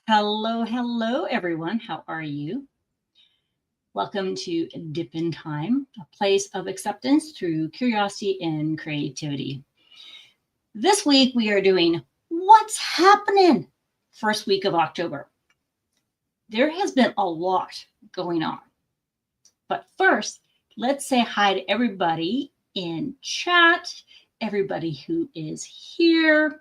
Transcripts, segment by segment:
Hello, hello, everyone. How are you? Welcome to Dip in Time, a place of acceptance through curiosity and creativity. This week, we are doing What's Happening? First week of October. There has been a lot going on. But first, let's say hi to everybody in chat, everybody who is here,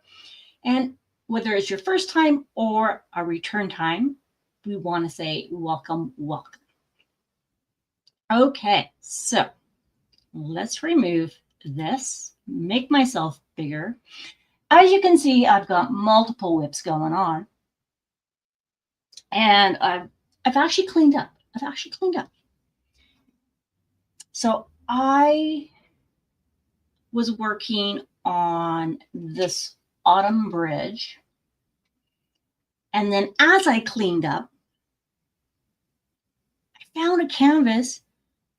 and whether it's your first time or a return time, we want to say welcome, welcome. Okay, so let's remove this, make myself bigger. As you can see, I've got multiple whips going on. And I've actually cleaned up. So I was working on this autumn bridge. And then as I cleaned up, I found a canvas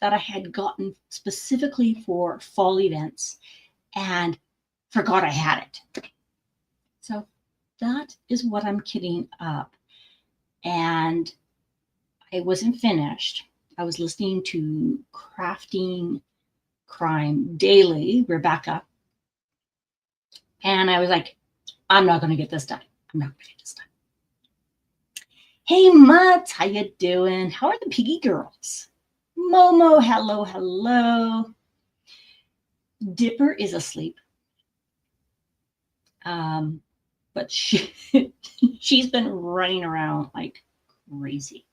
that I had gotten specifically for fall events and forgot I had it. So that is what I'm kitting up. And I wasn't finished. I was listening to Crafting Crime Daily, Rebecca. And I was like, I'm not going to get this done. Hey, Mutt, how you doing? How are the piggy girls? Momo, hello, hello. Dipper is asleep. But she's been running around like crazy.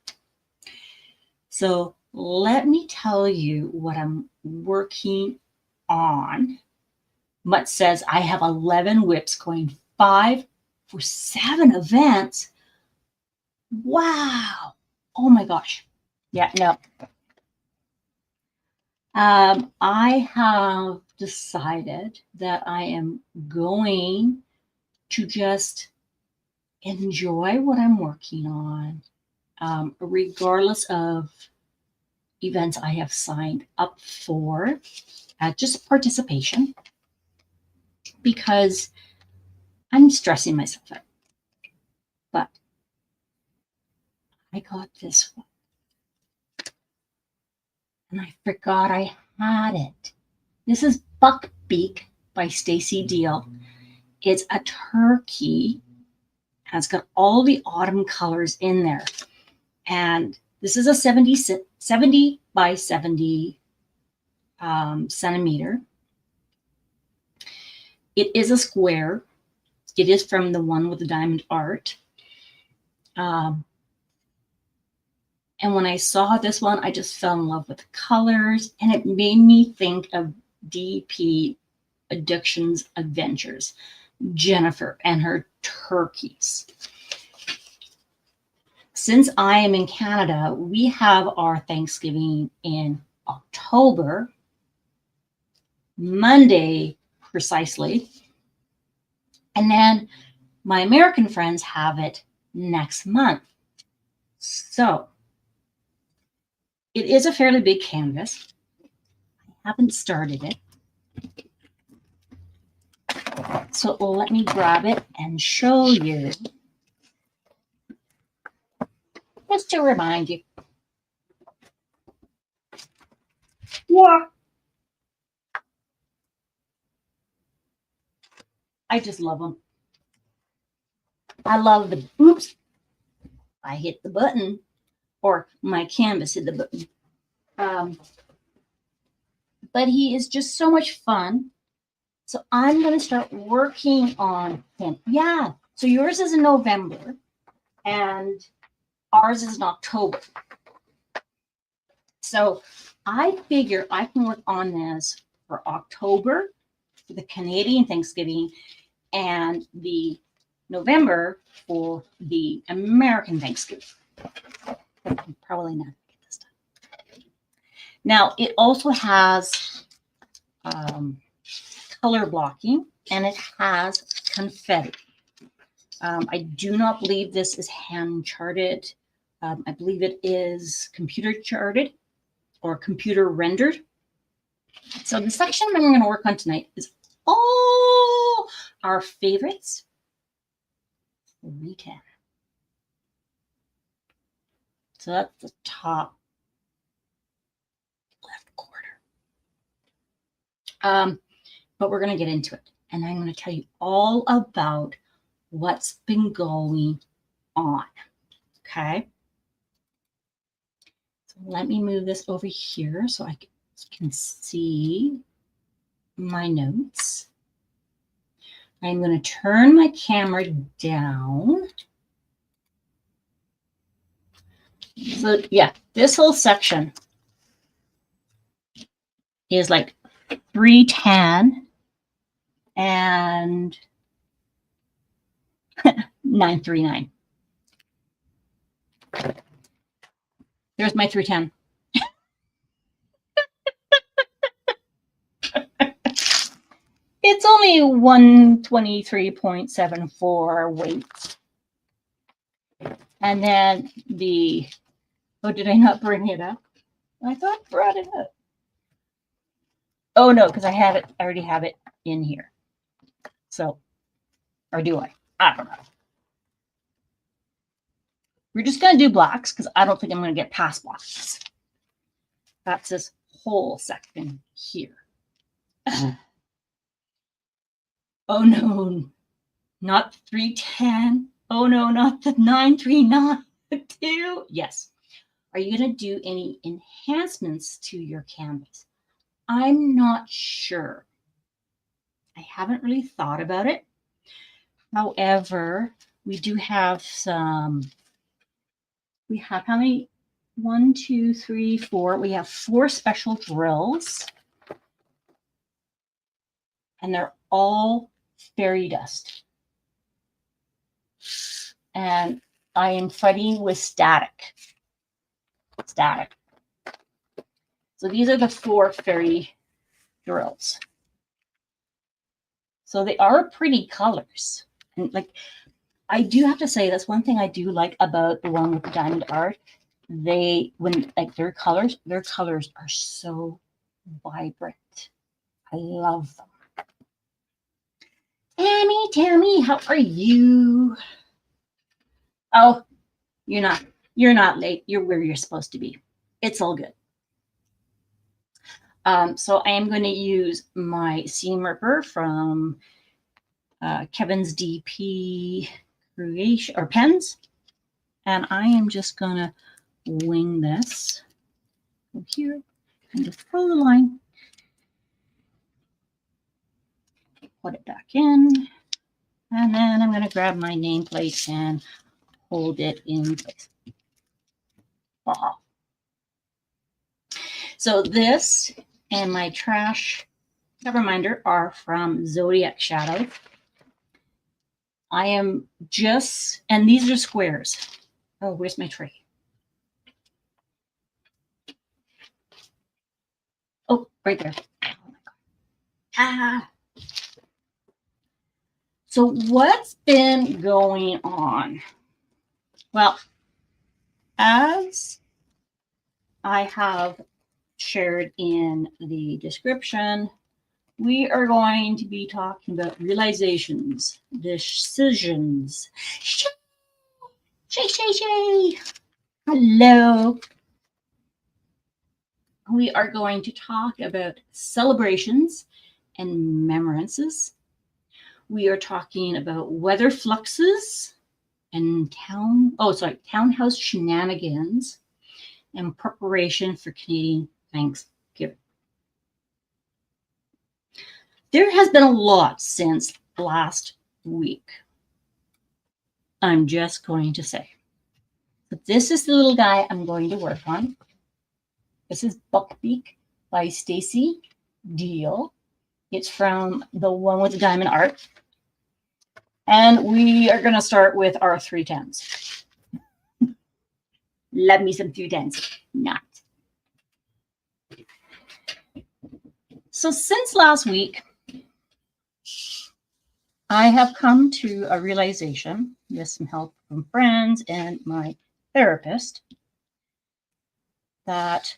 So let me tell you what I'm working on. Mutt says I have 11 whips going 5 for 7 events. Wow. Oh my gosh. Yeah, no. I have decided that I am going to just enjoy what I'm working on, regardless of events I have signed up for, just participation, because I'm stressing myself out. But I got this one. And I forgot I had it. This is Buckbeak by Stacy Deal. It's a turkey, and it's got all the autumn colors in there. And this is a 70 by 70 centimeter. It is a square. It is from the one with the diamond art. And when I saw this one, I just fell in love with the colors, and it made me think of DP Addictions Adventures, Jennifer and her turkeys. Since I am in Canada, we have our Thanksgiving in October, Monday precisely. And then my American friends have it next month. So it is a fairly big canvas. I haven't started it. So let me grab it and show you. Just to remind you. Yeah. I just love them. I love the, oops, I hit the button, or my canvas hit the button. But he is just so much fun. So I'm going to start working on him. Yeah. So yours is in November and ours is in October. So I figure I can work on this for October, for the Canadian Thanksgiving, and the November for the American Thanksgiving. Probably not get this done. Now, it also has color blocking, and it has confetti. I do not believe this is hand charted. I believe it is computer charted or computer rendered. So the section I'm going to work on tonight is all our favorites. 310. So that's the top left corner. But we're going to get into it. And I'm going to tell you all about what's been going on. Okay. So let me move this over here so I can see my notes. I'm going to turn my camera down. So yeah, this whole section is like 310 and 939. There's my 310. It's only 123.74 weight. And then the, oh, did I not bring it up? I thought I brought it up. Oh no, because I have it, I already have it in here. So, or do I? I don't know. We're just going to do blocks because I don't think I'm going to get past blocks. That's this whole section here. Oh no, not 310. Oh no, not the 939. Yes. Are you going to do any enhancements to your canvas? I'm not sure. I haven't really thought about it. However, we do have some, we have how many? 1, 2, 3, 4. We have 4 special drills. And they're all fairy dust. And I am fighting with static. So these are the 4 fairy drills. So they are pretty colors. And like, I do have to say, that's one thing I do like about the one with the diamond art. They, when like their colors are so vibrant. I love them. Tammy, how are you? Oh, you're not late. You're where you're supposed to be. It's all good. So I am going to use my seam ripper from Kevin's DP creation or pens, and I am just going to wing this over here and just follow the line. Put it back in, and then I'm going to grab my nameplate and hold it in place. Wow. So this and my trash cover reminder are from Zodiac Shadow. I am just, and these are squares. Oh, where's my tray? Oh, right there. Oh my God. Ah. So what's been going on? Well, as I have shared in the description, we are going to be talking about realizations, decisions. Shay! Hello. We are going to talk about celebrations and remembrances. We are talking about weather fluxes and Townhouse Shenanigans and preparation for Canadian Thanksgiving. There has been a lot since last week. I'm just going to say. But this is the little guy I'm going to work on. This is Buckbeak by Stacy Deal. It's from the one with the diamond art. And we are going to start with our 310s. Love me some 310s. Not. So since last week, I have come to a realization with some help from friends and my therapist that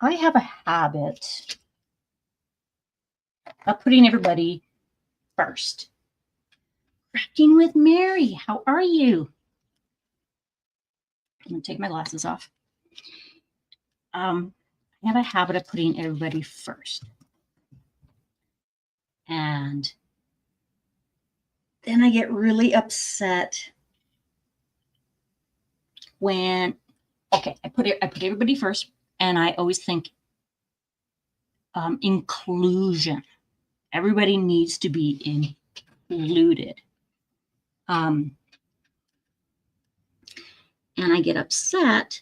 I have a habit of putting everybody first. Crafting with Mary, how are you? I'm going to take my glasses off. I have a habit of putting everybody first. And then I get really upset when, okay, I put everybody first, and I always think inclusion. Everybody needs to be included. And I get upset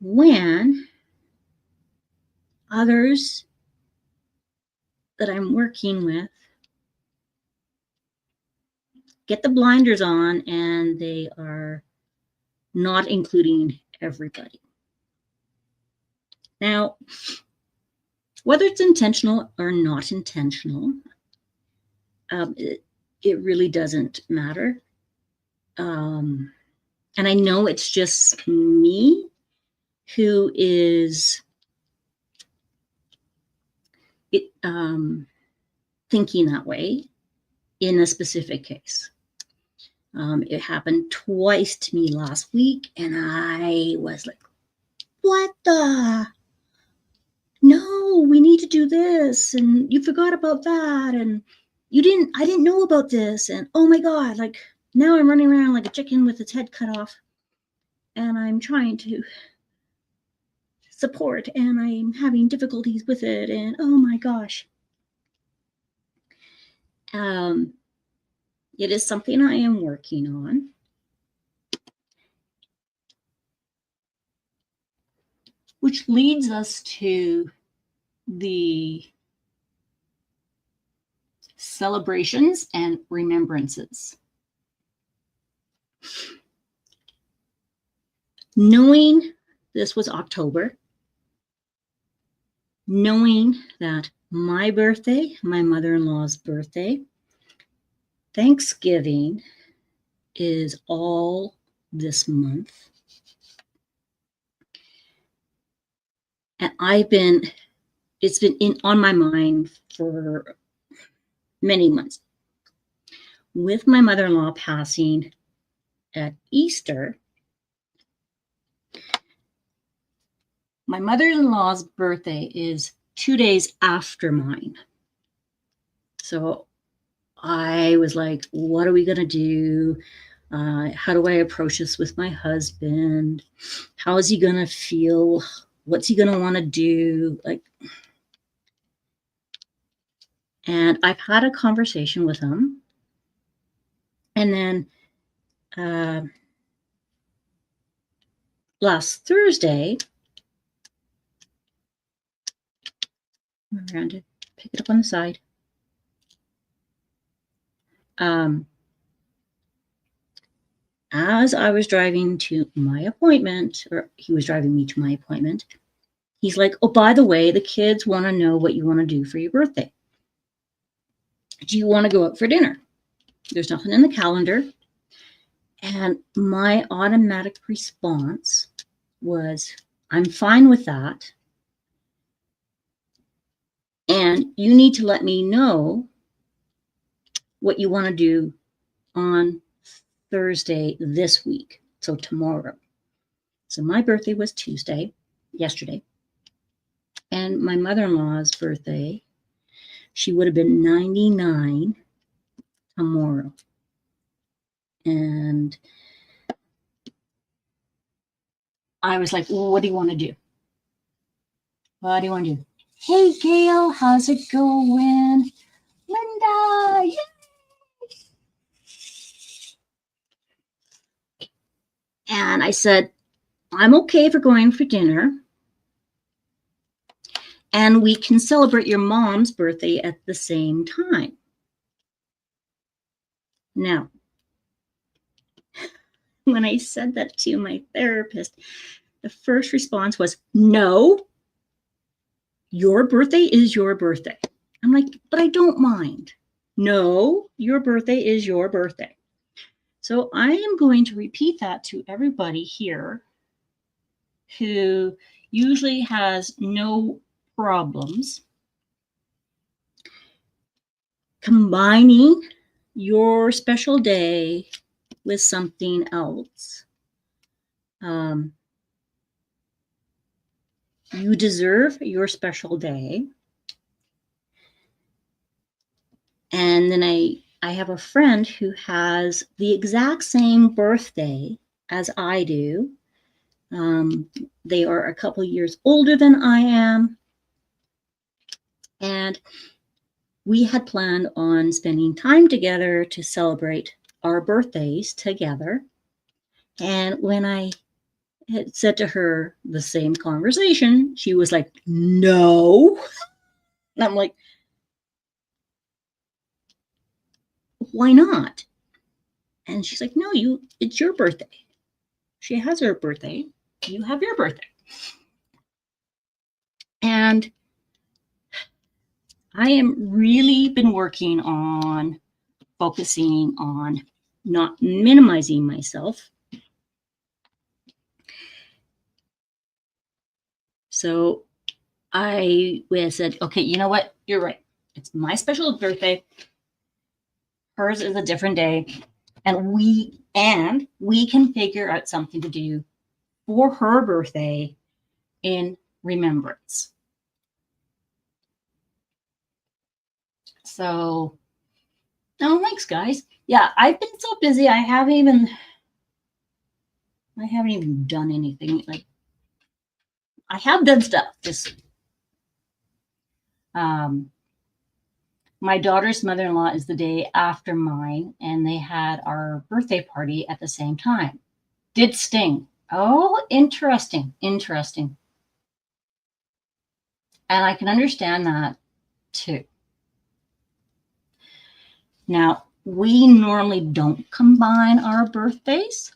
when others that I'm working with get the blinders on and they are not including everybody. Now, whether it's intentional or not intentional, it really doesn't matter. And I know it's just me who is thinking that way in a specific case. It happened twice to me last week, and I was like, what the? No, we need to do this, and you forgot about that, and I didn't know about this, and oh my God, like now I'm running around like a chicken with its head cut off, and I'm trying to support, and I'm having difficulties with it, and oh my gosh. It is something I am working on. Which leads us to the celebrations and remembrances. Knowing this was October, knowing that my birthday, my mother-in-law's birthday, Thanksgiving is all this month. And it's been on my mind for many months. With my mother-in-law passing at Easter, my mother-in-law's birthday is 2 days after mine. So I was like, what are we going to do? How do I approach this with my husband? How is he going to feel? What's he going to want to do? And I've had a conversation with him. And then last Thursday, I'm around to pick it up on the side. As I was driving to my appointment, or he was driving me to my appointment, he's like, oh, by the way, the kids want to know what you want to do for your birthday. Do you want to go out for dinner? There's nothing in the calendar. And my automatic response was, I'm fine with that. And you need to let me know what you want to do on Thursday this week, so tomorrow. So my birthday was yesterday, and my mother-in-law's birthday, she would have been 99 tomorrow. And I was like, well, what do you want to do? What do you want to do? Hey, Gail, how's it going? Linda, yay! And I said, I'm okay for going for dinner. And we can celebrate your mom's birthday at the same time. Now, when I said that to my therapist, the first response was, no, your birthday is your birthday. I'm like, but I don't mind. No, your birthday is your birthday. So I am going to repeat that to everybody here who usually has no problems combining your special day with something else. You deserve your special day. And then I have a friend who has the exact same birthday as I do. They are a couple years older than I am. And we had planned on spending time together to celebrate our birthdays together. And when I had said to her the same conversation, she was like, no. And I'm like, why not? And she's like, no, it's your birthday. She has her birthday. You have your birthday. And I am really been working on focusing on not minimizing myself. So I said, okay, you know what? You're right. It's my special birthday. Hers is a different day. And we can figure out something to do for her birthday in remembrance. So, oh, thanks, guys. Yeah, I've been so busy. I haven't even done anything. Like, I have done stuff. Just, my daughter's mother-in-law is the day after mine, and they had our birthday party at the same time. Did sting. Oh, interesting. Interesting. And I can understand that too. Now, we normally don't combine our birthdays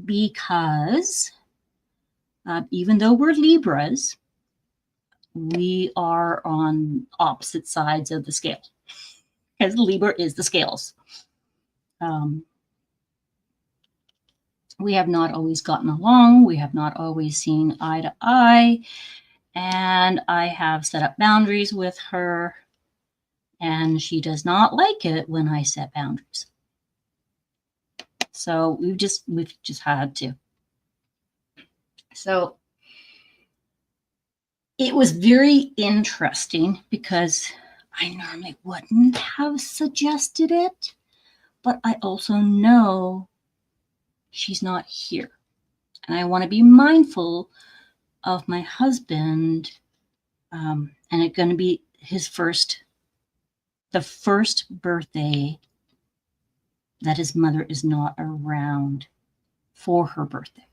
because even though we're Libras, we are on opposite sides of the scale, because Libra is the scales. We have not always gotten along. We have not always seen eye to eye. And I have set up boundaries with her, and she does not like it when I set boundaries. So we've just had to. So it was very interesting because I normally wouldn't have suggested it, but I also know she's not here. And I want to be mindful of my husband, and it's going to be the first birthday that his mother is not around for her birthday,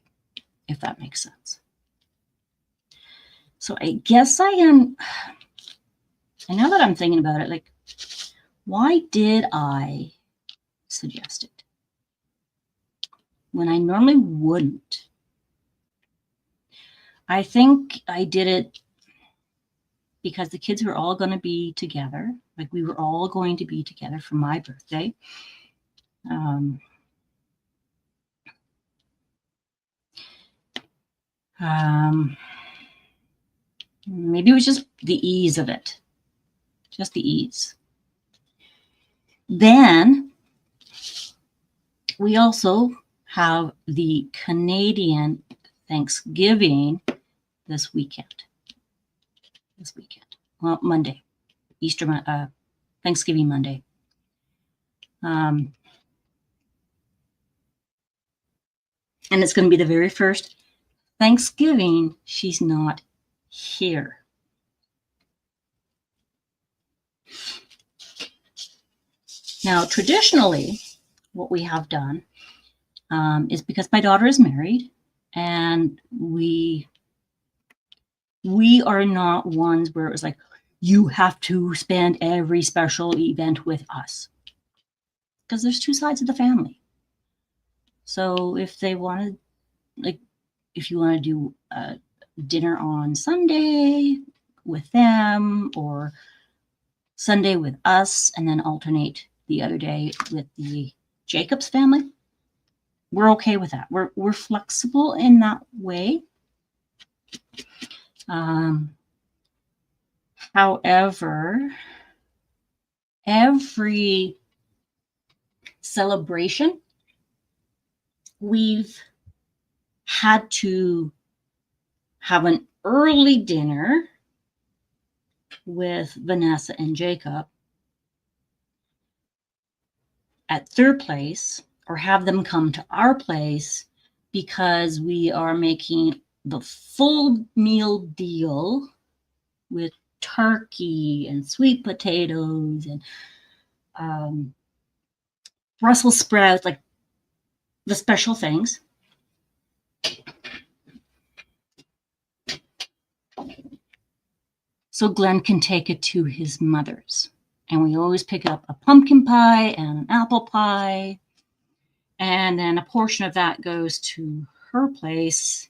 if that makes sense. So I guess and now that I'm thinking about it, like, why did I suggest it when I normally wouldn't? I think I did it because the kids were all going to be together. Like, we were all going to be together for my birthday. Maybe it was just the ease of it. Just the ease. Then we also have the Canadian Thanksgiving this weekend. Well, Monday. Thanksgiving Monday. And it's going to be the very first Thanksgiving she's not here. Now, traditionally, what we have done is, because my daughter is married, and we are not ones where it was like, you have to spend every special event with us, because there's two sides of the family. So if they wanted, like, if you want to do a dinner on Sunday with them, or Sunday with us, and then alternate the other day with the Jacobs family, we're okay with that. We're flexible in that way. However, every celebration we've had to have an early dinner with Vanessa and Jacob at their place, or have them come to our place, because we are making the full meal deal with turkey and sweet potatoes and Brussels sprouts, like the special things. So Glenn can take it to his mother's. And we always pick up a pumpkin pie and an apple pie. And then a portion of that goes to her place.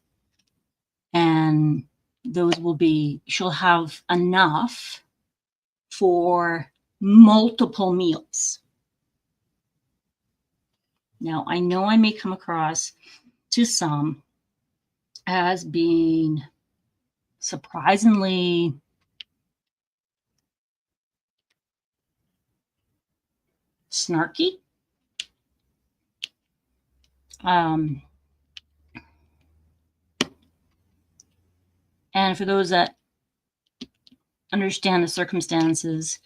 And those will be, she'll have enough for multiple meals. Now, I know I may come across to some as being surprisingly snarky. And for those that understand the circumstances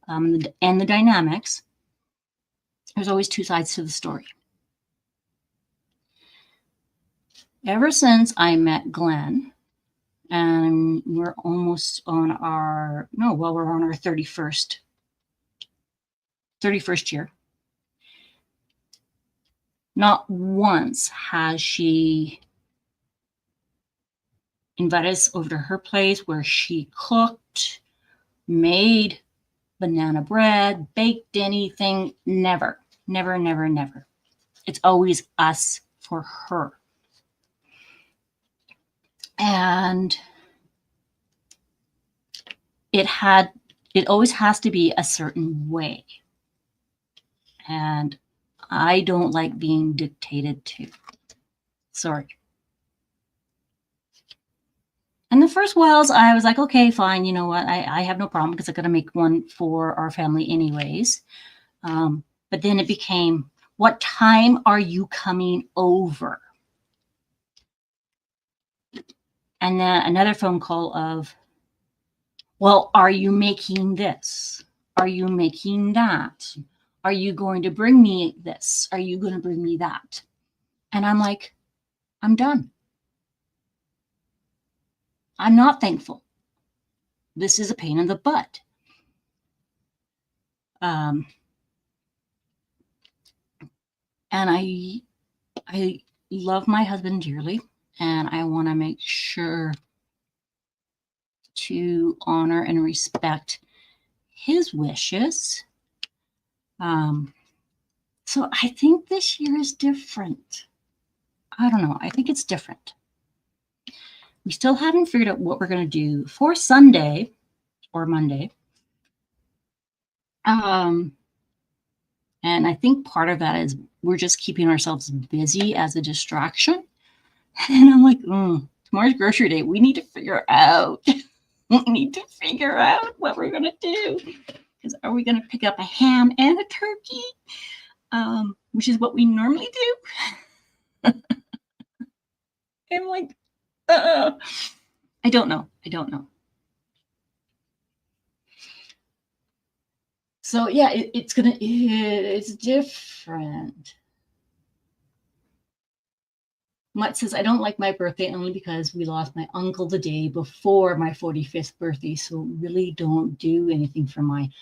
and the dynamics, there's always two sides to the story. Ever since I met Glenn, and we're almost on our, we're on our 31st year. Not once has she invited us over to her place where she cooked, made banana bread, baked anything. Never, never, never, never. It's always us for her. And it always has to be a certain way. And I don't like being dictated to. Sorry. And the first whiles, I was like, okay, fine. You know what? I have no problem, because I got to make one for our family anyways. But then it became, what time are you coming over? And then another phone call of, well, are you making this? Are you making that? Are you going to bring me this? Are you going to bring me that? And I'm like, I'm done. I'm not thankful. This is a pain in the butt. And I love my husband dearly, and I want to make sure to honor and respect his wishes. So I think this year is different. I don't know. I think it's different. We still haven't figured out what we're going to do for Sunday or Monday. And I think part of that is we're just keeping ourselves busy as a distraction. And I'm like, tomorrow's grocery day. We need to figure out. We need to figure out what we're going to do. Because are we going to pick up a ham and a turkey? Which is what we normally do. I'm like, I don't know. So yeah, it's different. Mutt says, I don't like my birthday only because we lost my uncle the day before my 45th birthday. So really don't do anything for mine.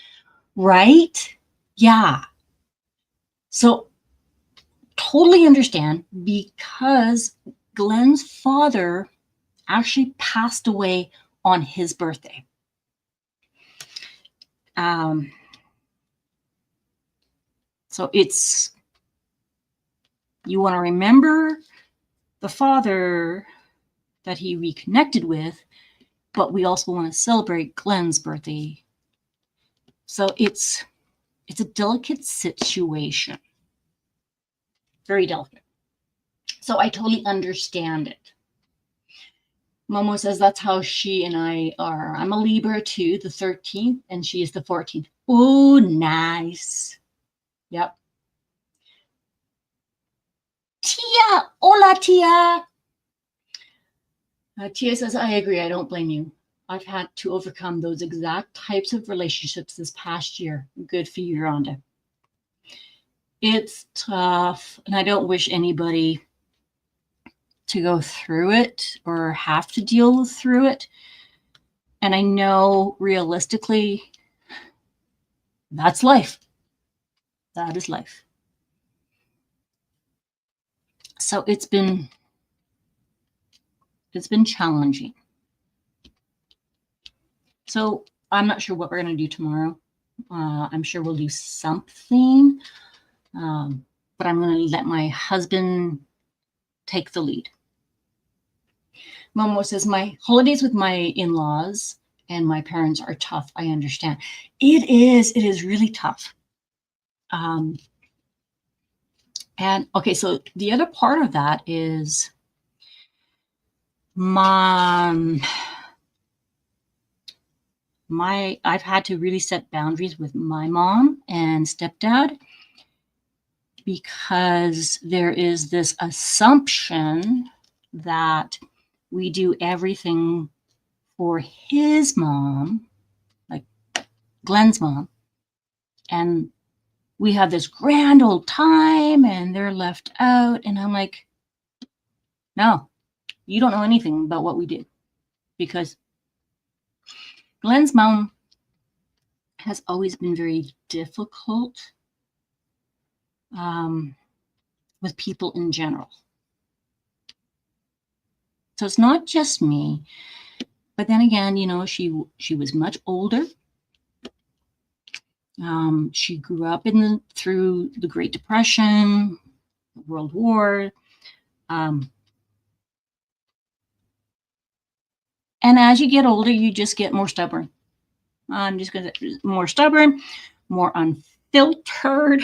Right? Yeah. So totally understand, because Glenn's father actually passed away on his birthday. So you want to remember the father that he reconnected with, but we also want to celebrate Glenn's birthday. So it's a delicate situation. Very delicate. So I totally understand it. Momo says that's how she and I are. I'm a Libra too, the 13th, and she is the 14th. Oh, nice. Yep. Tia, hola, Tia. Tia says, I agree. I don't blame you. I've had to overcome those exact types of relationships this past year. Good for you, Rhonda. It's tough, and I don't wish anybody to go through it or have to deal through it. And I know realistically, that's life. That is life. So it's been challenging. So I'm not sure what we're going to do tomorrow. I'm sure we'll do something, but I'm going to let my husband take the lead. Momo says, my holidays with my in-laws and my parents are tough. I understand. It is really tough. And okay, so the other part of that is I've had to really set boundaries with my mom and stepdad because there is this assumption that we do everything for his mom, like Glenn's mom, and we have this grand old time and they're left out. And I'm like, no, you don't know anything about what we did, because Glenn's mom has always been very difficult with people in general. So it's not just me, but then again, you know, she was much older. She grew up through the Great Depression, World War. And as you get older, you just get more stubborn. I'm just going to more stubborn, more unfiltered.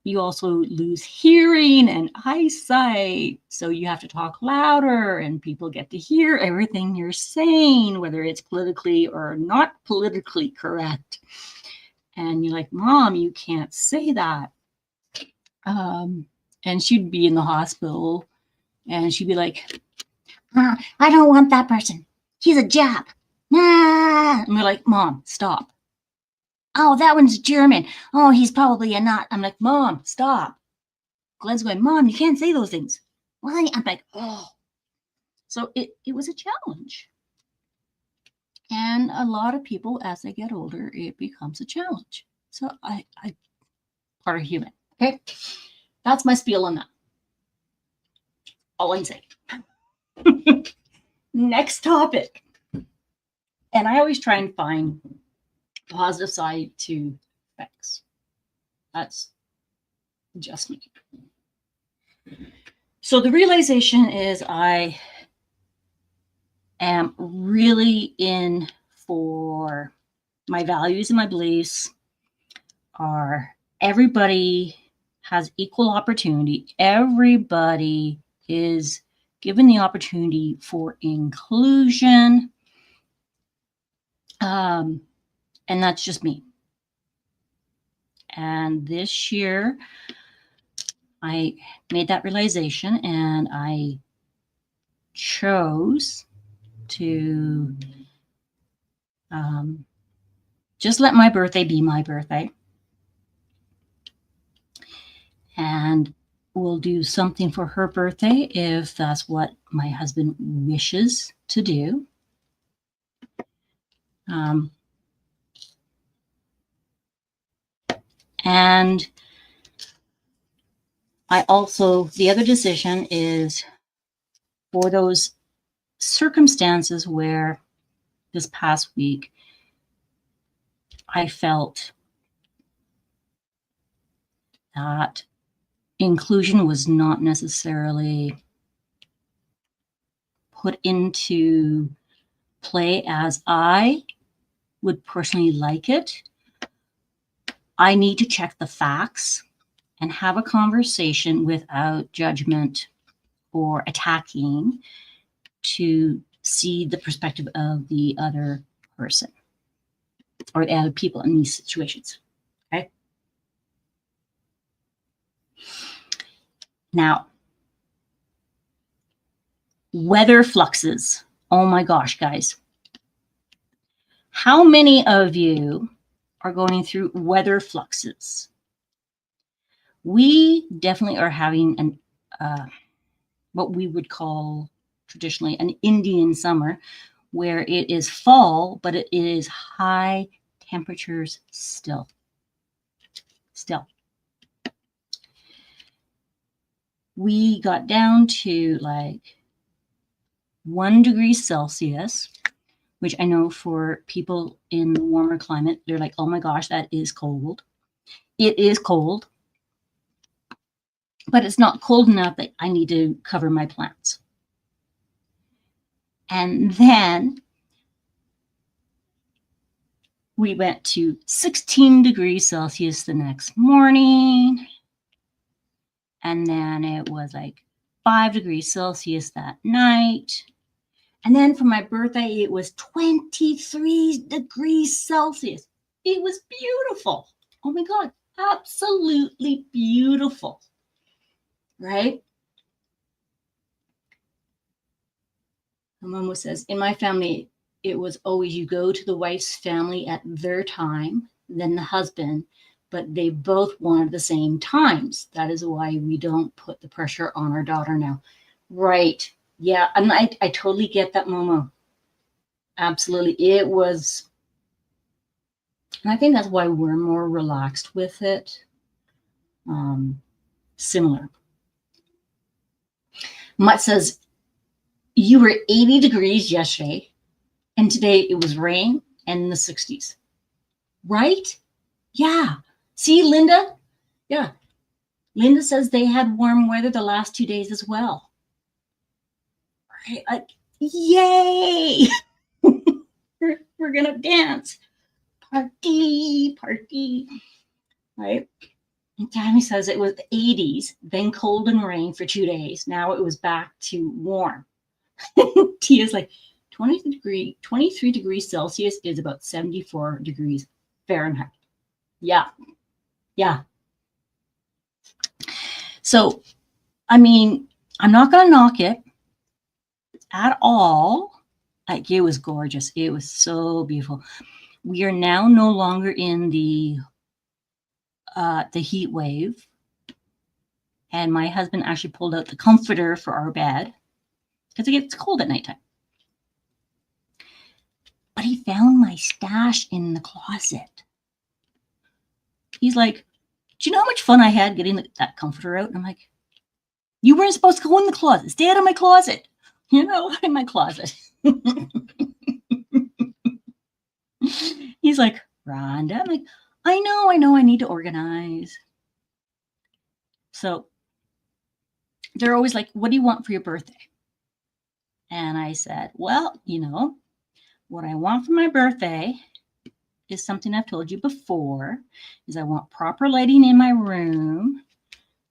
You also lose hearing and eyesight, so you have to talk louder and people get to hear everything you're saying, whether it's politically or not politically correct. And you're like, Mom, you can't say that. And she'd be in the hospital and she'd be like, I don't want that person. He's a Jap. Nah. And we're like, Mom, stop. Oh, that one's German. Oh, he's probably a nut. I'm like, Mom, stop. Glenn's going, Mom, you can't say those things. Why? I'm like, oh. So it was a challenge. And a lot of people, as they get older, it becomes a challenge. So I part of human. Okay. That's my spiel on that. All I'm saying. Next topic. And I always try and find positive side to effects. That's just me. So the realization is I am really in for my values and my beliefs are everybody has equal opportunity. Everybody is given the opportunity for inclusion. And that's just me. And this year, I made that realization and I chose to just let my birthday be my birthday. And we'll do something for her birthday if that's what my husband wishes to do. And I also, the other decision is for those circumstances where this past week I felt that inclusion was not necessarily put into play as I would personally like it. I need to check the facts and have a conversation without judgment or attacking to see the perspective of the other person or the other people in these situations. Okay. Now, weather fluxes. Oh my gosh, guys. How many of you are going through weather fluxes? We definitely are having an what we would call traditionally an Indian summer, where it is fall, but it is high temperatures still. We got down to like 1 degree Celsius, which I know for people in the warmer climate, they're like, oh my gosh, that is cold. It is cold, but it's not cold enough that I need to cover my plants. And then we went to 16 degrees Celsius the next morning. And then it was like 5 degrees Celsius that night. And then for my birthday, it was 23 degrees Celsius. It was beautiful. Oh my God, absolutely beautiful, right? My mom says, in my family, it was always you go to the wife's family at their time, then the husband, but they both wanted the same times. That is why we don't put the pressure on our daughter now. Right. Yeah. And I totally get that, Momo. Absolutely. It was, and I think that's why we're more relaxed with it. Similar. Mutt says, you were 80 degrees yesterday, and today it was rain and in the 60s. Right? Yeah. See, Linda? Yeah. Linda says they had warm weather the last 2 days as well. Right? Yay! we're going to dance. Party. Right? And Tammy says it was the 80s, then cold and rain for 2 days. Now it was back to warm. Tia's like, 23 degrees Celsius is about 74 degrees Fahrenheit. Yeah. So, I mean, I'm not going to knock it at all. Like, it was gorgeous. It was so beautiful. We are now no longer in the heat wave. And my husband actually pulled out the comforter for our bed because it gets cold at nighttime. But he found my stash in the closet. He's like, do you know how much fun I had getting that comforter out? And I'm like, you weren't supposed to go in the closet. Stay out of my closet. You know, in my closet. He's like, Rhonda. I'm like, I know, I need to organize. So they're always like, what do you want for your birthday? And I said, well, you know, what I want for my birthday is something I've told you before, is I want proper lighting in my room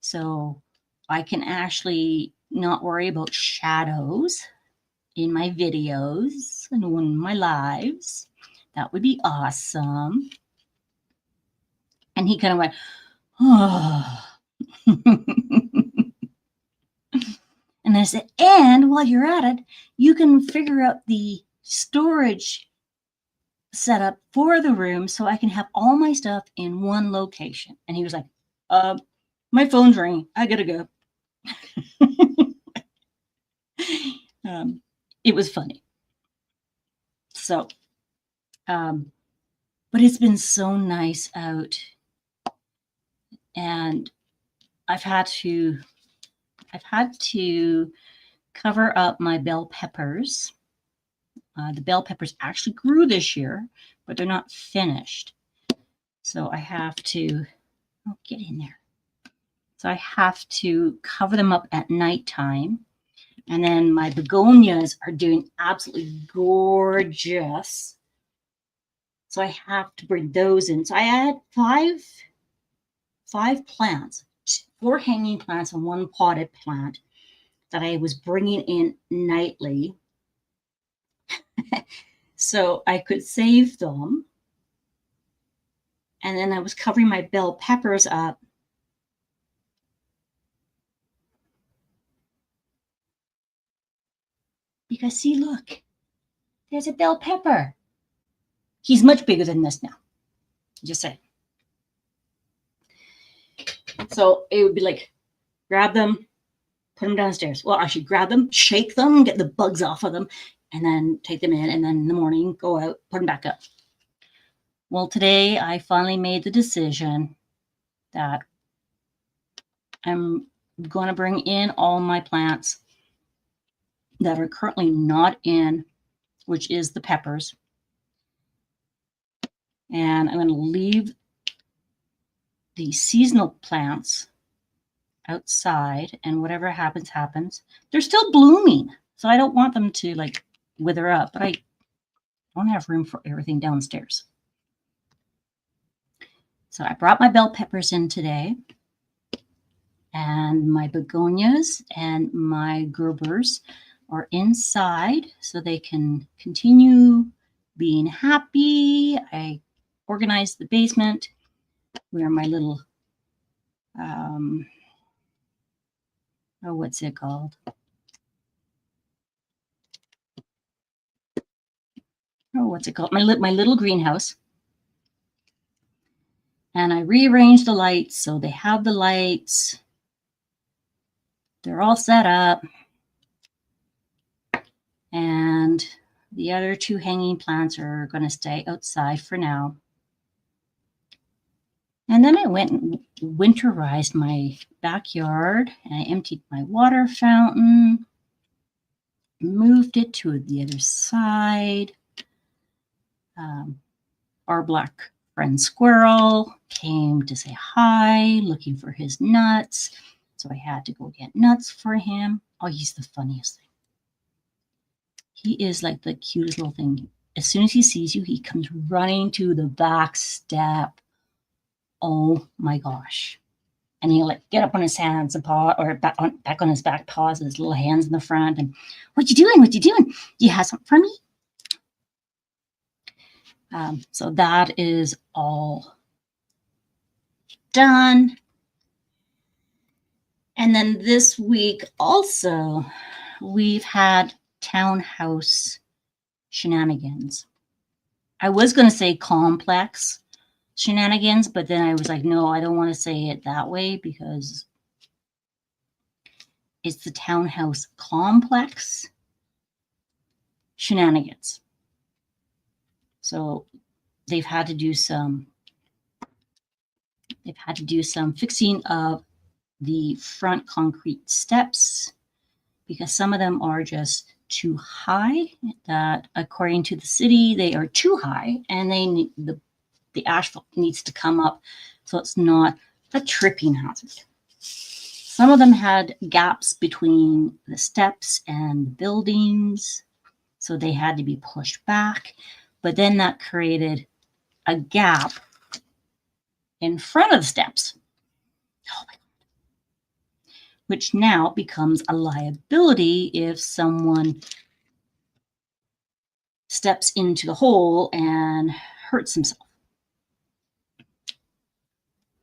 so I can actually not worry about shadows in my videos and in my lives. That would be awesome. And he kind of went, oh. And I said, and while you're at it, you can figure out the storage setup for the room so I can have all my stuff in one location. And he was like, my phone's ringing. I gotta go. It was funny. So, but it's been so nice out. And I've had to cover up my bell peppers. The bell peppers actually grew this year, but they're not finished. So I have to, get in there. So I have to cover them up at nighttime. And then my begonias are doing absolutely gorgeous. So I have to bring those in. So I had five plants, 4 hanging plants and 1 potted plant that I was bringing in nightly. So I could save them. And then I was covering my bell peppers up. because see, look, there's a bell pepper. He's much bigger than this now. Just saying. So it would be like, grab them, put them downstairs. Well, actually grab them, shake them, get the bugs off of them, and then take them in. And then in the morning, go out, put them back up. Well, today I finally made the decision that I'm going to bring in all my plants that are currently not in, which is the peppers. And I'm going to leave the seasonal plants outside, and whatever happens, happens. They're still blooming, so I don't want them to like wither up, but I don't have room for everything downstairs. So I brought my bell peppers in today, and my begonias and my gerbers are inside so they can continue being happy. I organized the basement where my little, what's it called? What's it called? My little greenhouse. And I rearranged the lights so they have the lights. They're all set up. And the other two hanging plants are going to stay outside for now. And then I went and winterized my backyard, and I emptied my water fountain, moved it to the other side. Our black friend squirrel came to say hi, looking for his nuts. So I had to go get nuts for him. Oh, he's the funniest thing. He is like the cutest little thing. As soon as he sees you, he comes running to the back step. Oh my gosh. And he'll like get up on his hands and paw, or back on his back paws, his little hands in the front. And what you doing? What you doing? Do you have something for me? So that is all done. And then this week also, we've had Townhouse Shenanigans. I was going to say complex shenanigans, but then I was like, no, I don't want to say it that way because it's the Townhouse complex shenanigans. So they've had to do some fixing of the front concrete steps because some of them are just too high, that according to the city, they are too high, and they need the asphalt needs to come up so it's not a tripping hazard. Some of them had gaps between the steps and the buildings, so they had to be pushed back. But then that created a gap in front of the steps. Oh my God. Which now becomes a liability if someone steps into the hole and hurts himself.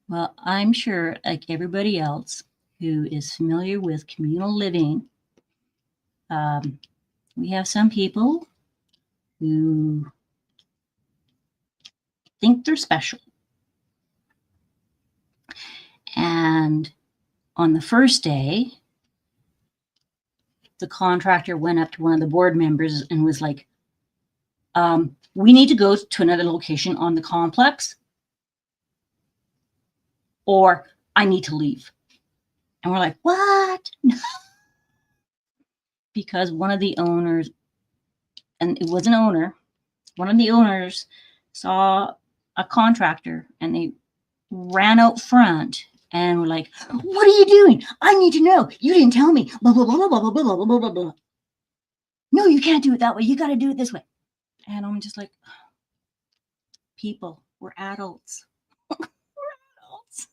Well, I'm sure, like everybody else who is familiar with communal living, we have some people who think they're special. And on the first day, the contractor went up to one of the board members and was like, we need to go to another location on the complex, or I need to leave. And we're like, what? Because one of the owners, and it was an owner, one of the owners saw a contractor and they ran out front and were like, what are you doing? I need to know. You didn't tell me. Blah, blah, blah, blah, blah, blah, blah, blah, blah, blah. No, you can't do it that way. You got to do it this way. And I'm just like, people, we're adults. We're adults.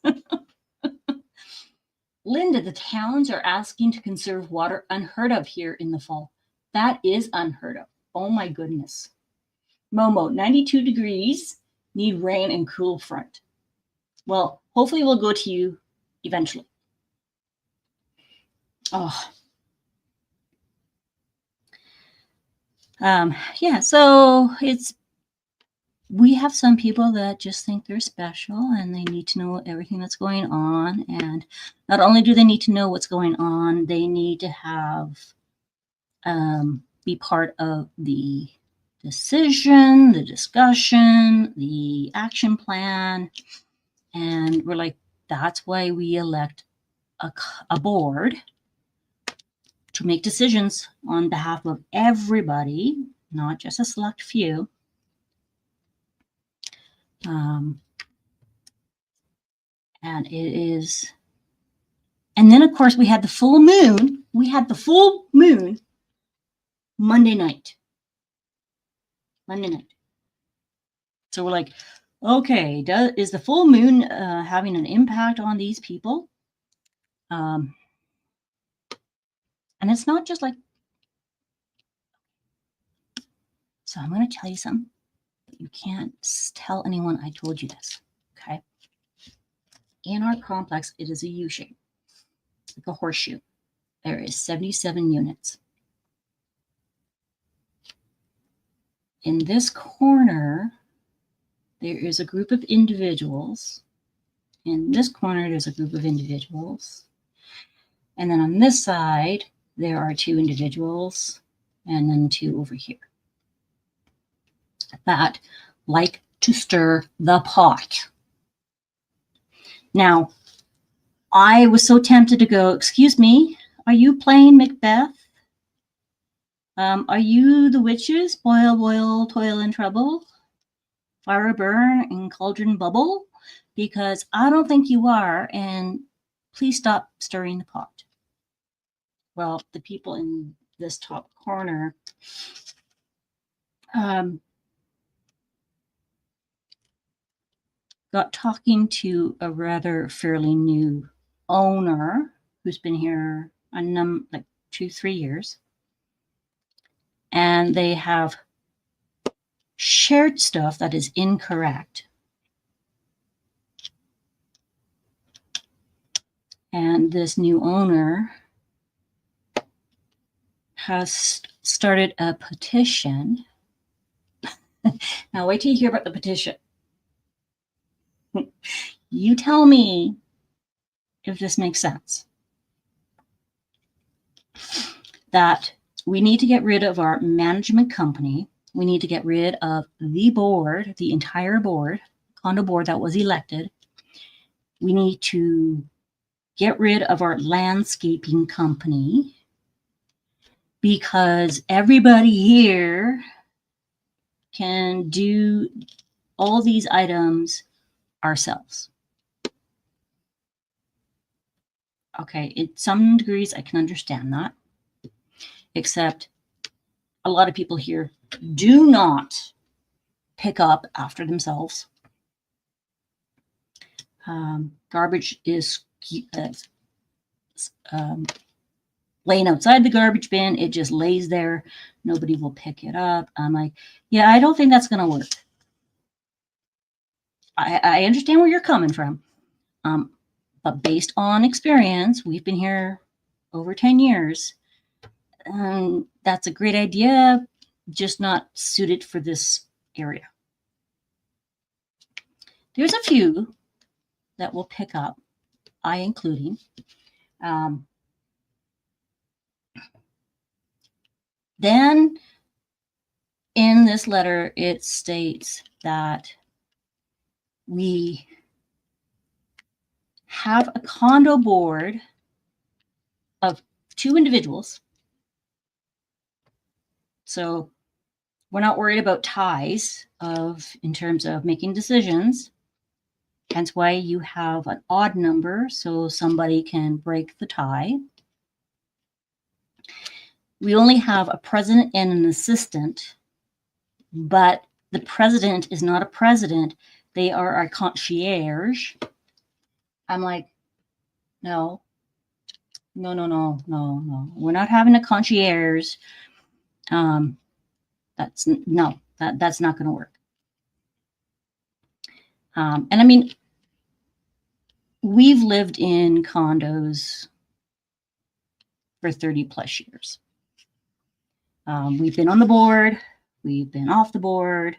Linda, the towns are asking to conserve water. Unheard of here in the fall. That is unheard of. Oh my goodness. Momo, 92 degrees, need rain and cool front. Well, hopefully we'll go to you eventually. Oh. Yeah, so we have some people that just think they're special and they need to know everything that's going on. And not only do they need to know what's going on, they need to have be part of the decision, the discussion, the action plan. And we're like, that's why we elect a board to make decisions on behalf of everybody, not just a select few. And it is, and then of course we had the full moon. We had the full moon Monday night. So we're like, okay, is the full moon having an impact on these people? And it's not just like, so I'm going to tell you something. You can't tell anyone I told you this, okay? In our complex, it is a U shape, like a horseshoe. There is 77 units. In this corner, there is a group of individuals. In this corner, there's a group of individuals. And then on this side, there are 2 individuals, and then 2 over here that like to stir the pot. Now, I was so tempted to go, excuse me, are you playing Macbeth? Are you the witches? Boil, boil, toil and trouble. Fire burn and cauldron bubble? Because I don't think you are, and please stop stirring the pot. Well, the people in this top corner got talking to a rather fairly new owner who's been here like 2-3 years, and they have shared stuff that is incorrect. And this new owner has started a petition. Now wait till you hear about the petition. You tell me if this makes sense. That we need to get rid of our management company. We need to get rid of the board, the entire board, condo board that was elected. We need to get rid of our landscaping company because everybody here can do all these items ourselves. Okay, in some degrees, I can understand that, except a lot of people here do not pick up after themselves. Garbage is laying outside the garbage bin. It just lays there. Nobody will pick it up. I'm like, yeah, I don't think that's going to work. I understand where you're coming from. But based on experience, we've been here over 10 years. That's a great idea, just not suited for this area. There's a few that will pick up, I including. Then in this letter, it states that we have a condo board of 2 individuals. So we're not worried about ties in terms of making decisions. Hence why you have an odd number so somebody can break the tie. We only have a president and an assistant, but the president is not a president. They are our concierge. I'm like, no. We're not having a concierge. That's not going to work. And I mean, we've lived in condos for 30 plus years. We've been on the board. We've been off the board.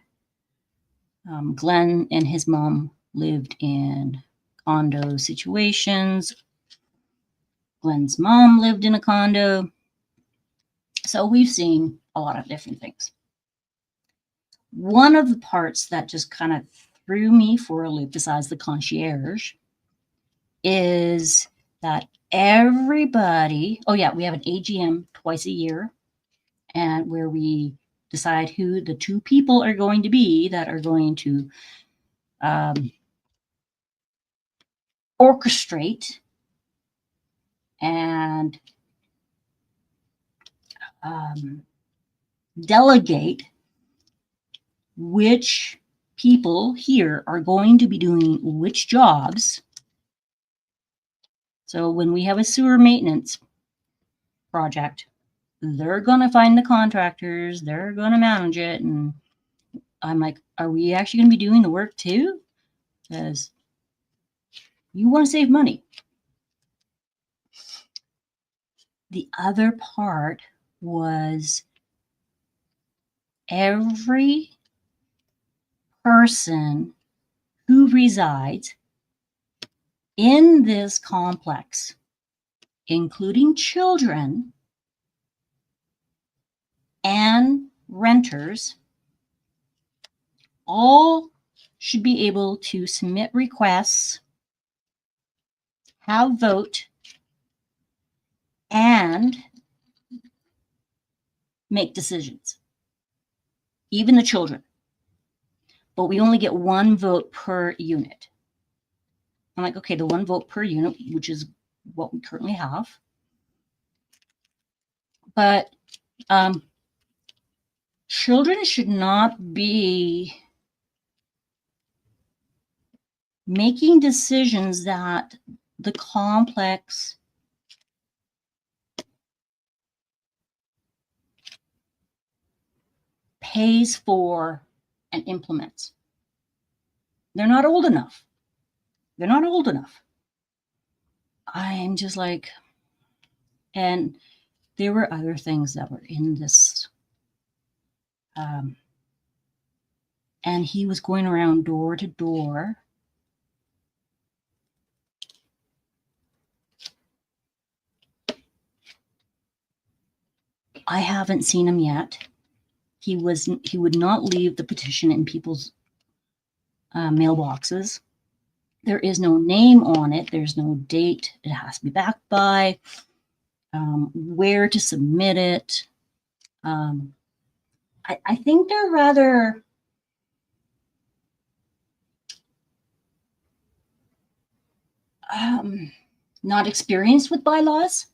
Glenn and his mom lived in condo situations. Glenn's mom lived in a condo. So we've seen a lot of different things. One of the parts that just kind of threw me for a loop, besides the concierge, is that everybody, oh yeah, we have an AGM twice a year, and where we decide who the 2 people are going to be that are going to orchestrate and delegate which people here are going to be doing which jobs. So when we have a sewer maintenance project, they're going to find the contractors, they're going to manage it. And I'm like, are we actually going to be doing the work too? Because you want to save money. The other part was every person who resides in this complex, including children and renters, all should be able to submit requests, have vote, and make decisions. Even the children. But we only get 1 vote per unit. I'm like, okay, the 1 vote per unit, which is what we currently have. But children should not be making decisions that the complex pays for and implements. They're not old enough. They're not old enough. I'm just like, and there were other things that were in this. And he was going around door to door. I haven't seen him yet. He would not leave the petition in people's mailboxes. There is no name on it. There's no date it has to be backed by, where to submit it. I think they're rather not experienced with bylaws.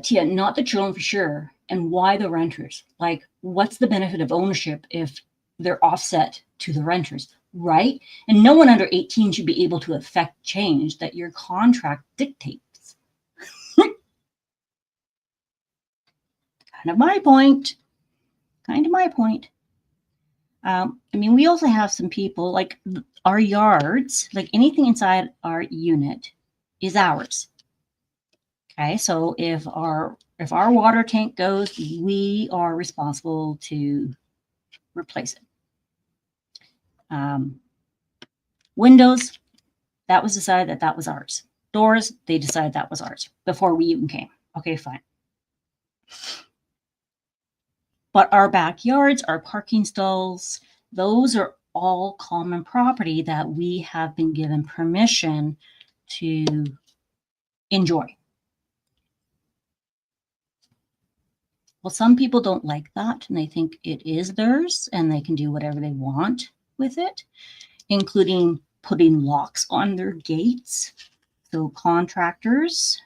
Tia, not the children for sure. And why the renters? Like, what's the benefit of ownership if they're offset to the renters, right? And no one under 18 should be able to affect change that your contract dictates. Kind of my point. I mean, we also have some people, like our yards, like anything inside our unit is ours. Okay, so if our water tank goes, we are responsible to replace it. Windows, that was decided that was ours. Doors, they decided that was ours before we even came. Okay, fine. But our backyards, our parking stalls, those are all common property that we have been given permission to enjoy. Well, some people don't like that, and they think it is theirs, and they can do whatever they want with it, including putting locks on their gates. So contractors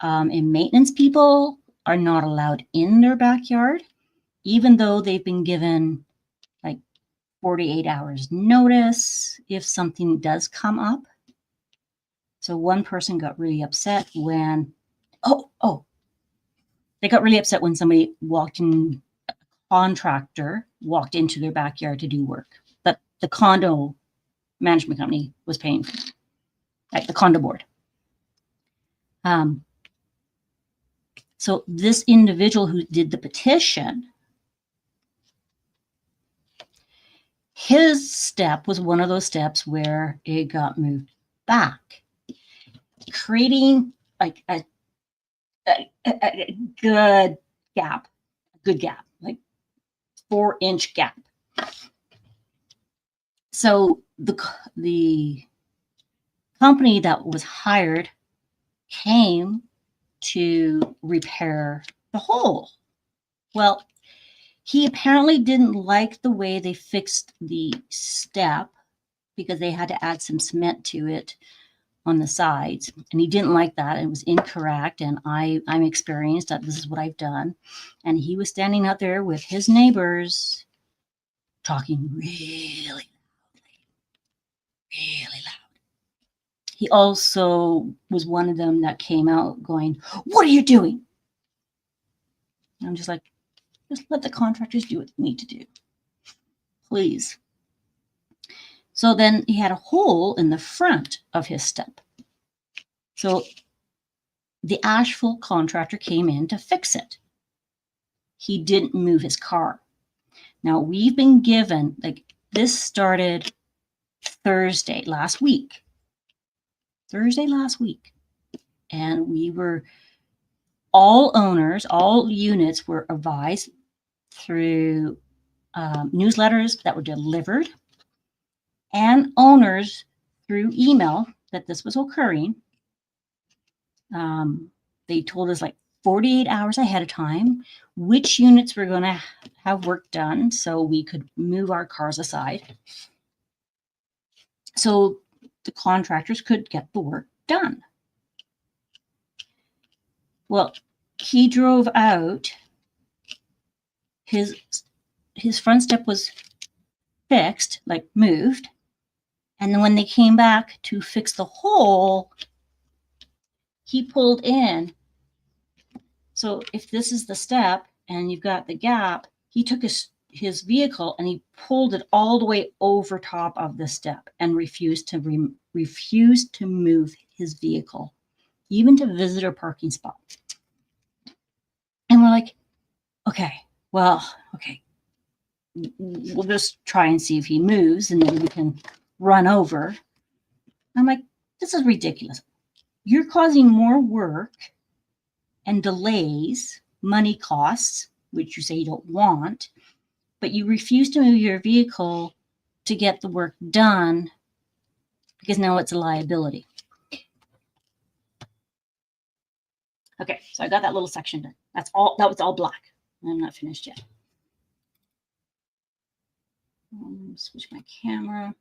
and maintenance people are not allowed in their backyard, even though they've been given like 48 hours notice if something does come up. So one person got really upset when, they got really upset when somebody a contractor walked into their backyard to do work that the condo management company was paying for, like the condo board. So this individual who did the petition, his step was one of those steps where it got moved back, creating like a good gap, like 4-inch gap. So the company that was hired came to repair the hole. Well, he apparently didn't like the way they fixed the step because they had to add some cement to it on the sides, and he didn't like that. It was incorrect, and I'm experienced that this is what I've done. And he was standing out there with his neighbors talking really loud. He also was one of them that came out going, "What are you doing?" And I'm just like, just let the contractors do what they need to do, please. So then he had a hole in the front of his step. So the asphalt contractor came in to fix it. He didn't move his car. Now we've been given, like, this started Thursday last week. And we were, all owners, all units were advised through newsletters that were delivered, and owners through email that this was occurring. They told us like 48 hours ahead of time which units were going to have work done so we could move our cars aside so the contractors could get the work done. Well, he drove out, his front step was fixed, like moved, and then when they came back to fix the hole, he pulled in. So if this is the step and you've got the gap, he took his vehicle and he pulled it all the way over top of the step and refused to move his vehicle, even to visitor parking spot. And we're like, okay, we'll just try and see if he moves and then we can run over. I'm like, this is ridiculous. You're causing more work and delays, money costs, which you say you don't want, but you refuse to move your vehicle to get the work done because now it's a liability. Okay, so I got that little section done. That was all black. I'm not finished yet. Switch my camera.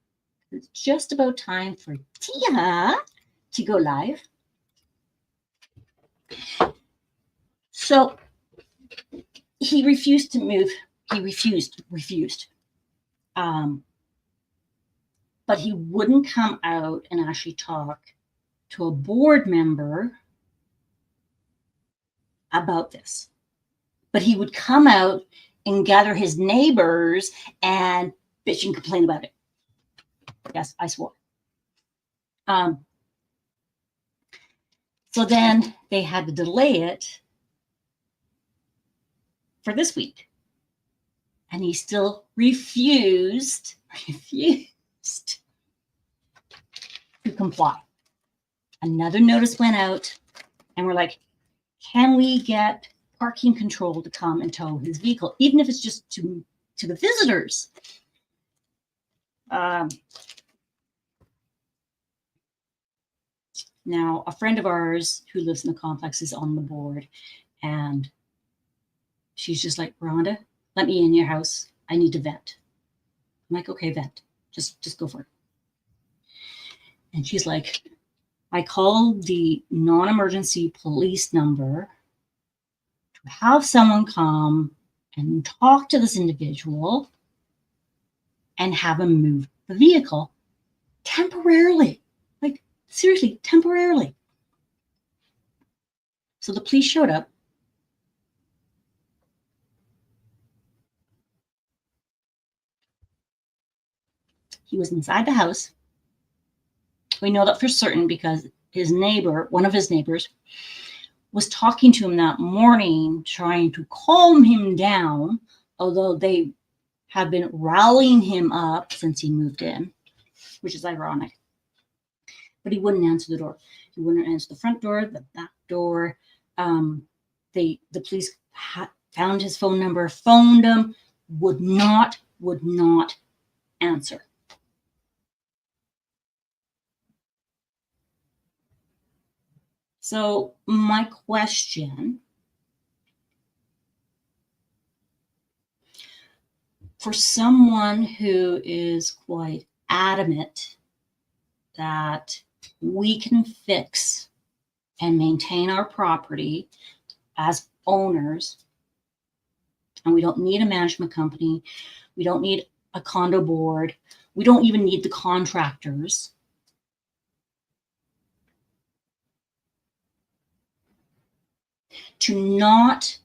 It's just about time for Tia to go live. So he refused to move. He refused. But he wouldn't come out and actually talk to a board member about this. But he would come out and gather his neighbors and bitch and complain about it. Yes, I swore. So then they had to delay it for this week. And he still refused to comply. Another notice went out, and we're like, can we get parking control to come and tow his vehicle, even if it's just to the visitors? Now, a friend of ours who lives in the complex is on the board, and she's just like, Rhonda, let me in your house. I need to vent. I'm like, okay, vent. Just go for it. And she's like, I called the non-emergency police number to have someone come and talk to this individual and have him move the vehicle temporarily. Like, seriously, temporarily. So the police showed up. He was inside the house. We know that for certain because his neighbor, one of his neighbors, was talking to him that morning, trying to calm him down, although they have been rallying him up since he moved in, which is ironic. But he wouldn't answer the door. He wouldn't answer the front door, the back door. The police found his phone number, phoned him, would not answer. So my question for someone who is quite adamant that we can fix and maintain our property as owners, and we don't need a management company, we don't need a condo board, we don't even need the contractors. To not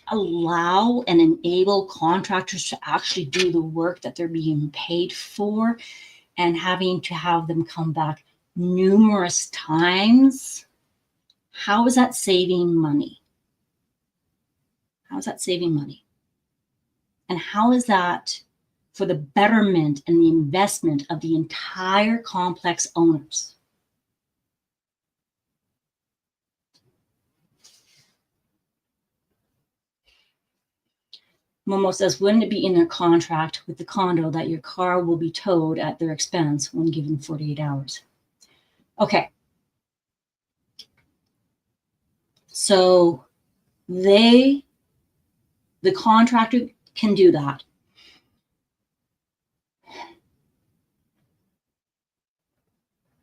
allow and enable contractors to actually do the work that they're being paid for, and having to have them come back numerous times. How is that saving money? How is that saving money? And how is that for the betterment and the investment of the entire complex owners? Momo says, wouldn't it be in their contract with the condo that your car will be towed at their expense when given 48 hours? Okay. So the contractor can do that.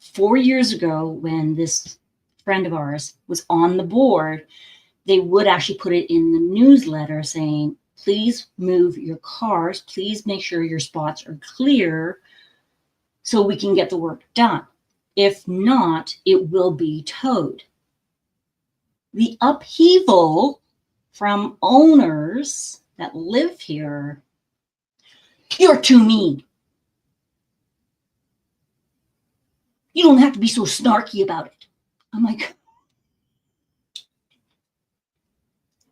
Four years ago, when this friend of ours was on the board, they would actually put it in the newsletter saying, please move your cars, please make sure your spots are clear so we can get the work done. If not, it will be towed. The upheaval from owners that live here, you're too mean. You don't have to be so snarky about it. I'm like,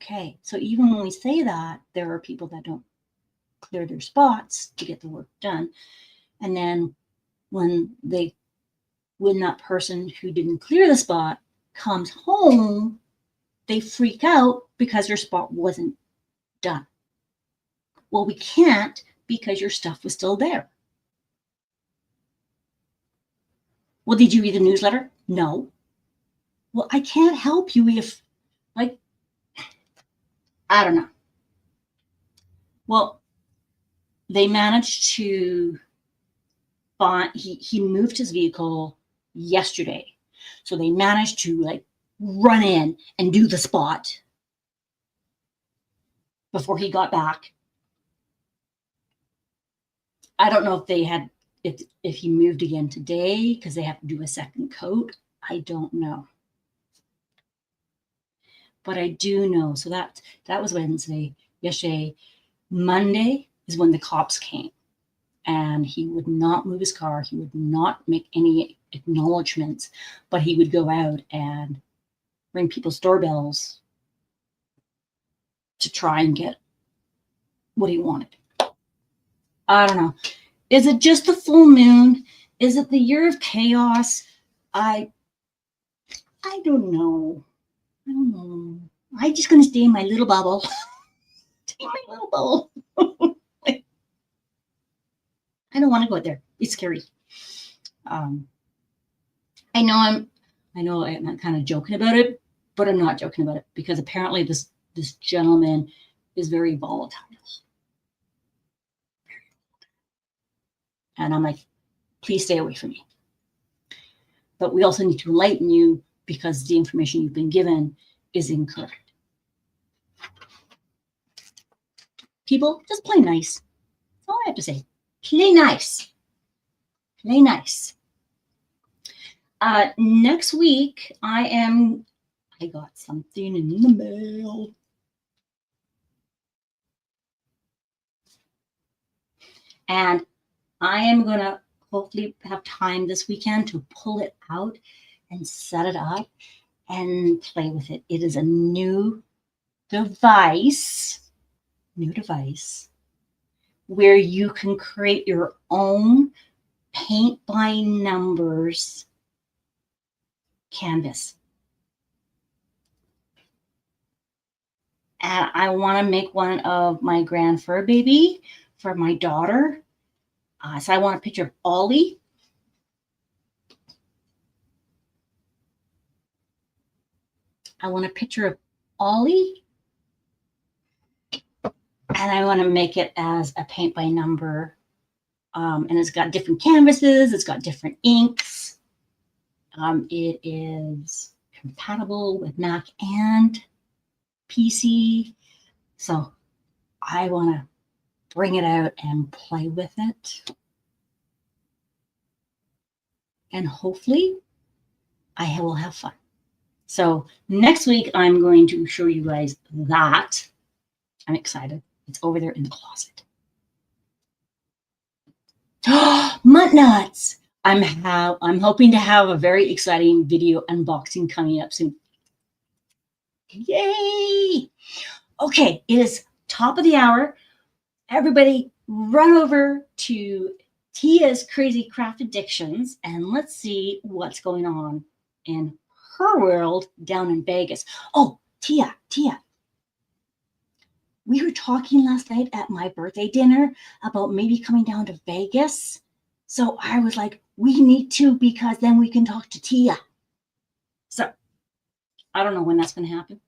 okay, so even when we say that, there are people that don't clear their spots to get the work done. And then when that person who didn't clear the spot comes home, they freak out because your spot wasn't done. Well, we can't because your stuff was still there. Well, did you read the newsletter? No. Well, I can't help you if, like, I don't know. Well, they managed to find, he moved his vehicle yesterday. So they managed to like run in and do the spot before he got back. I don't know if they had, if he moved again today because they have to do a second coat. I don't know. But I do know, so that was Wednesday. Yesterday, Monday is when the cops came, and he would not move his car. He would not make any acknowledgments, but he would go out and ring people's doorbells to try and get what he wanted. I don't know. Is it just the full moon? Is it the year of chaos? I don't know. I don't know. I'm just going to stay in my little bubble. Stay in my little bubble. I don't want to go out there. It's scary. I know I'm kind of joking about it, but I'm not joking about it because apparently this gentleman is very volatile. And I'm like, please stay away from me. But we also need to enlighten you because the information you've been given is incorrect. People, just play nice. That's all I have to say. Play nice. Play nice. Next week, I got something in the mail. And I am going to hopefully have time this weekend to pull it out and set it up and play with it. It is a new device where you can create your own paint by numbers canvas. And I want to make one of my grand fur baby for my daughter. So I want a picture of Ollie. I want a picture of Ollie. And I want to make it as a paint by number. And it's got different canvases. It's got different inks. It is compatible with Mac and PC. So I want to bring it out and play with it. And hopefully I will have fun. So next week, I'm going to show you guys that. I'm excited. It's over there in the closet. Mutt nuts! I'm hoping to have a very exciting video unboxing coming up soon. Yay! Okay, it is top of the hour. Everybody run over to Tia's Crazy Craft Addictions and let's see what's going on in her world down in Vegas. Oh, Tia. We were talking last night at my birthday dinner about maybe coming down to Vegas. So I was like, we need to because then we can talk to Tia. So I don't know when that's going to happen.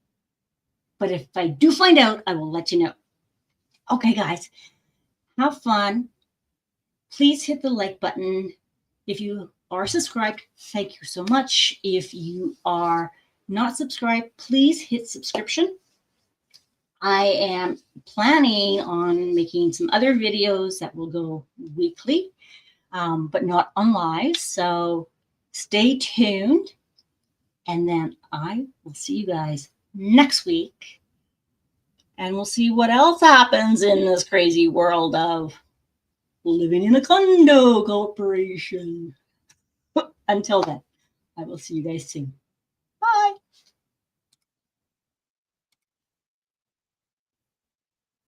But if I do find out, I will let you know. Okay, guys, have fun. Please hit the like button. If you are subscribed, thank you so much. If you are not subscribed, please hit subscription. I am planning on making some other videos that will go weekly, but not on live. So stay tuned. And then I will see you guys next week. And we'll see what else happens in this crazy world of living in a condo corporation. Until then, I will see you guys soon.